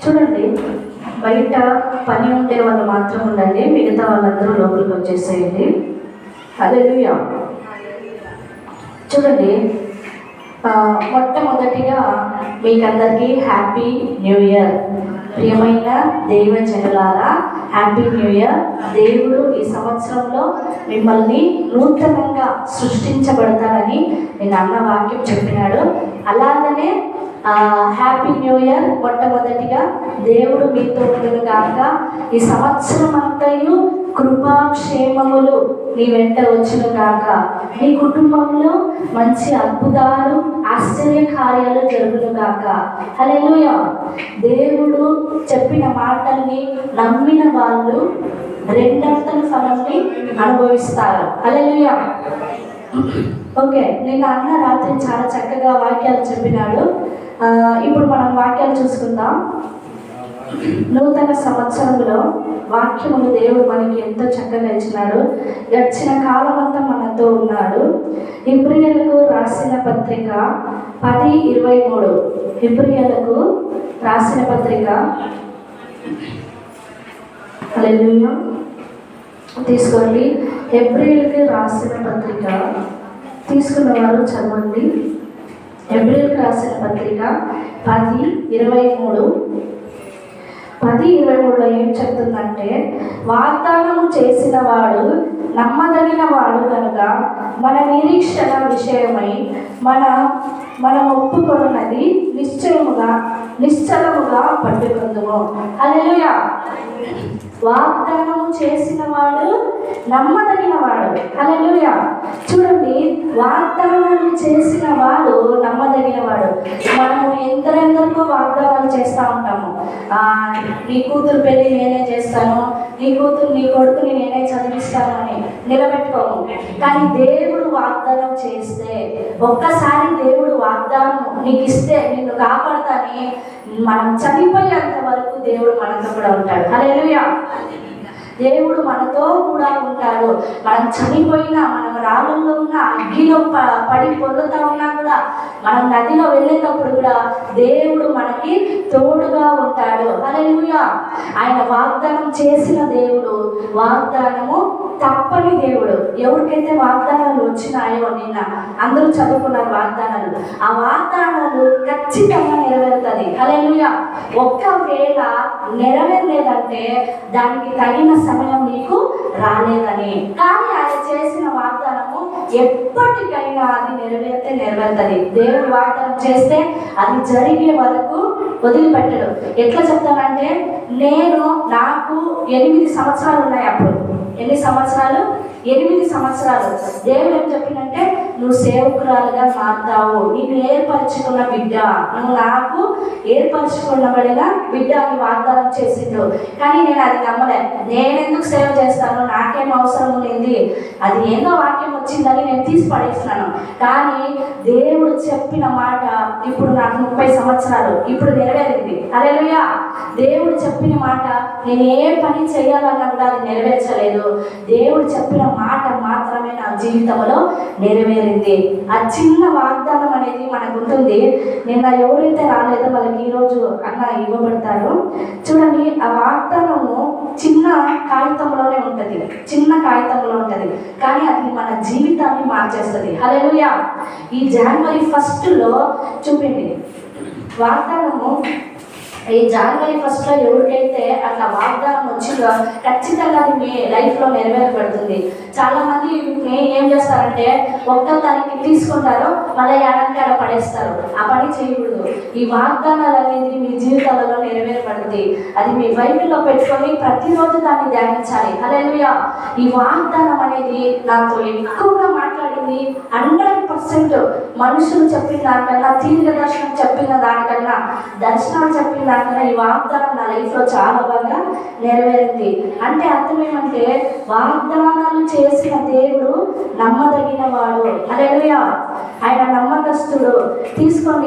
చూడండి, బయట పని ఉండే వాళ్ళు మాత్రం ఉండండి, మిగతా వాళ్ళందరూ లోపలికి వచ్చేసేయండి. హల్లెలూయా. చూడండి, మొట్టమొదటిగా మీకందరికీ హ్యాపీ న్యూ ఇయర్. ప్రియమైన దైవ జనులారా, హ్యాపీ న్యూ ఇయర్. దేవుడు ఈ సంవత్సరంలో మిమ్మల్ని నూతనంగా సృష్టించబడతారని నేను అన్న వాక్యం చెప్పినాడు. అలాగనే హ్యాపీ న్యూ ఇయర్. మొట్టమొదటిగా దేవుడు మీతో ఉండును గాక. ఈ సంవత్సరం అంతయు కృపాక్షేమములు నీ వెంట వచ్చును గాక. నీ కుటుంబంలో మంచి అద్భుతాలు, ఆశ్చర్య కార్యాలు జరుగును గాక. హల్లెలూయా. దేవుడు చెప్పిన మాటల్ని నమ్మిన వాళ్ళు రెండంతల ఫలాన్ని అనుభవిస్తారు. హల్లెలూయా. ఓకే, నిన్న అన్న రాత్రి చాలా చక్కగా వాక్యాలు చెప్పినాడు. ఇప్పుడు మనం వాక్యాలు చూసుకుందాం. నూతన సంవత్సరంలో వాక్యములు దేవుడు మనకి ఎంతో చక్కగా ఇచ్చినాడు. గడిచిన కాలం అంతా మనతో ఉన్నాడు. హెబ్రీయులకు రాసిన పత్రిక 10:23. హెబ్రీయులకు రాసిన పత్రిక. హల్లెలూయా. తీసుకోండి. హెబ్రీయులకు రాసిన పత్రిక తీసుకున్నవారు చదవండి. హెబ్రీయులకు రాసిన పత్రిక 10:23. 10:23లో ఏం చెప్తుందంటే, వాగ్దానము చేసిన వాడు నమ్మదగిన వాడు కనుక మన నిరీక్షణ విషయమై మనం ఒప్పుకొన్నది నిశ్చలముగా పట్టుకుందుము. హల్లెలూయా. వాగ్దానము చేసిన వాడు నమ్మదగిన వాడు. హల్లెలూయా. చూడండి, వాగ్దానాలు చేసిన వాడు నమ్మదగిన వాడు. మనము ఎందరెందరికో వాగ్దానాలు చేస్తూ ఉంటాము. నీ కూతురు పెళ్ళి నేనే చేస్తాను, నీ కొడుకుని నేనే చదివిస్తాను అని నిలబెట్టుకోము. కానీ దేవుడు వాగ్దానం చేస్తే, ఒక్కసారి దేవుడు వాగ్దానం నీకు ఇస్తే నిన్ను కాపాడతాని, మనం చనిపోయేంత వరకు దేవుడు మనతో కూడా ఉంటాడు. హల్లెలూయా. దేవుడు మనతో కూడా ఉంటాడు. మనం చనిపోయినా, మనం రాళ్ళల్లో ఉన్నా, అగ్గిలో పడి పొర్లుతా ఉన్నా కూడా, మనం నదిలో వెళ్ళేటప్పుడు కూడా దేవుడు మనకి తోడుగా ఉంటాడు. హల్లెలూయా. ఆయన వాగ్దానం చేసిన దేవుడు, వాగ్దానము తప్పని దేవుడు. ఎవరికైతే వాగ్దానాలు వచ్చినాయో, నిన్న అందరూ చదువుకున్నారు వాగ్దానాలు, ఆ వాగ్దానాలు ఖచ్చితంగా నెరవేరుతుంది. హల్లెలూయా. ఒక్కవేళ నెరవేరలేదంటే దానికి తగిన సమయం నీకు రాలేదని. కానీ ఆయన చేసిన వాగ్దానము ఎప్పటికైనా అది నెరవేరుతుంది. దేవుడు వాగ్దానం చేస్తే అది జరిగే వరకు వదిలిపెట్టడు. ఎట్లా చెప్తానంటే, నాకు 8 సంవత్సరాలు ఉన్నాయి. అప్పుడు ఎన్ని సంవత్సరాలు? 8 సంవత్సరాలు. దేవుడు ఏం చెప్పిందంటే, నువ్వు సేవకురాలుగా మారుతావు, నీకు ఏర్పరచుకున్న బిడ్డ, నువ్వు నాకు ఏర్పరచుకున్నబడిన బిడ్డ అని వాగ్దానం చేసిండు. కానీ నేను అది నమ్మలే. నేనెందుకు సేవ చేస్తాను, నాకేం అవసరం ఉంది, అది ఏదో వాక్యం వచ్చిందని నేను తీసి పడేస్తున్నాను. కానీ దేవుడు చెప్పిన మాట ఇప్పుడు నాకు 30 సంవత్సరాలు ఇప్పుడు నెరవేరింది. హల్లెలూయా. దేవుడు చెప్పిన మాట నేను ఏ పని చేయాలన్నా కూడా అది నెరవేర్చలేదు. దేవుడు చెప్పిన మాట మాత్రమే నా జీవితంలో నెరవేరింది. ఆ చిన్న వాగ్దానం అనేది మనకు ఉంటుంది. నిన్న ఎవరైతే రాలేదో వాళ్ళకి ఈరోజు అన్న ఇవ్వబడతారు. చూడండి, ఆ వాగ్దానము చిన్న కాగితంలోనే ఉంటుంది, కానీ అది మన జీవితాన్ని మార్చేస్తుంది. హల్లెలూయా. ఈ జనవరి 1లో చూపింది వాగ్దానము. ఈ జనవరి 1లో ఎవరికైతే అట్లా వాగ్దానం వచ్చిందో ఖచ్చితంగా అది మీ లైఫ్లో నెరవేరబడుతుంది. చాలామంది ఏం చేస్తారంటే, 1వ తారీఖు తీసుకుంటారు, మళ్ళీ ఏడాదికి పడేస్తారు. ఆ పని చేయకూడదు. ఈ వాగ్దానాలు అనేది మీ జీవితాలలో నెరవేరబడుతుంది. అది మీ బైబిల్లో పెట్టుకొని ప్రతిరోజు దాన్ని ధ్యానించాలి. హల్లెలూయా. ఈ వాగ్దానం అనేది నాతో ఎక్కువగా మాట్లాడింది. 100% మనుషులు చెప్పిన దానికన్నా, తీర్ఘ దర్శనం చెప్పిన దానికన్నా, దర్శనాలు చెప్పిన దానికన్నా ఈ వాగ్దానం నా లైఫ్లో చాలా బాగా నెరవేరింది. అంటే అర్థం ఏమంటే, వాగ్దానాలు చేసిన దేవుడు నమ్మదగిన వాడు. హల్లెలూయా. ఆయన నమ్మకస్తుడు. తీసుకోండి.